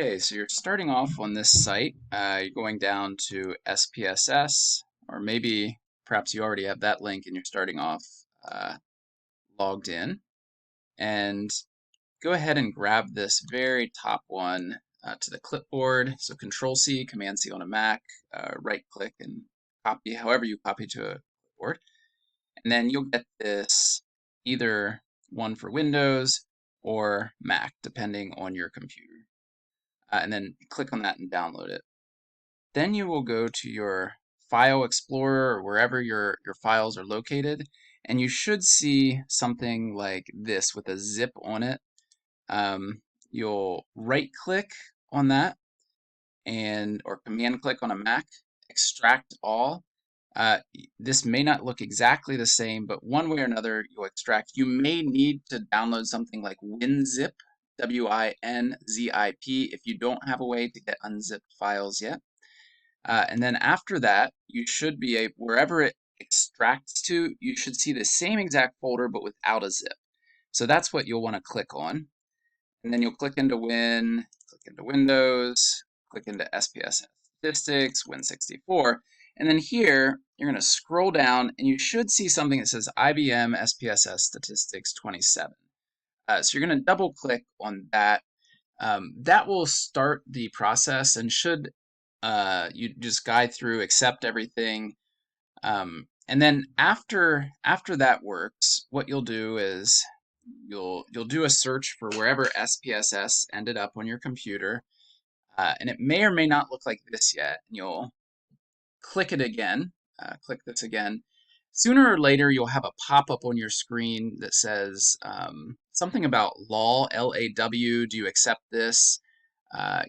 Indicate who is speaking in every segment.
Speaker 1: Okay, so you're starting off on this site. You're going down to SPSS, or maybe perhaps you already have that link and you're starting off uh, logged in. And go ahead and grab this very top one to the clipboard. So Control C, Command C on a Mac, right click and copy, however you copy to a clipboard. And then you'll get this either one for Windows or Mac, depending on your computer. And then click on that and download it. Then you will go to your File Explorer or wherever your files are located, and you should see something like this with a zip on it. You'll right click on that or command click on a Mac, extract all. This may not look exactly the same, but one way or another you'll extract. You may need to download something like WinZip, WinZip, if you don't have a way to get unzipped files yet. And then after that, you should be wherever it extracts to, you should see the same exact folder but without a zip. So that's what you'll want to click on. And then you'll click into click into Windows, click into SPSS Statistics, Win64. And then here, you're going to scroll down and you should see something that says IBM SPSS Statistics 27. So you're going to double click on that. That will start the process and should you just guide through, accept everything. And then after that works, what you'll do is you'll do a search for wherever SPSS ended up on your computer, and it may or may not look like this yet. And you'll click it again, click this again. Sooner or later, you'll have a pop-up on your screen that says something about LAW, L-A-W. Do you accept this?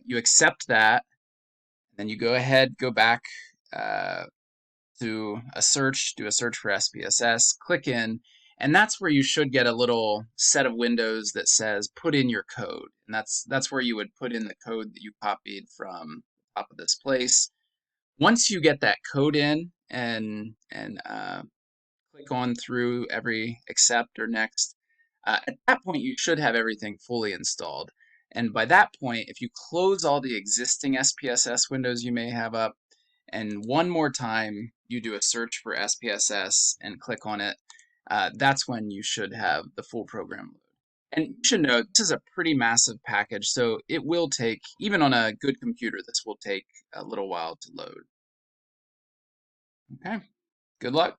Speaker 1: You accept that, and then you go ahead, go back to a search, do a search for SPSS, click in, and that's where you should get a little set of windows that says put in your code. And that's where you would put in the code that you copied from the top of this place. Once you get that code in and click on through every accept or next, at that point you should have everything fully installed. And by that point, if you close all the existing SPSS windows you may have up, and one more time you do a search for SPSS and click on it, that's when you should have the full program load. And you should know this is a pretty massive package, so it will take, even on a good computer, this will take a little while to load. Okay, good luck.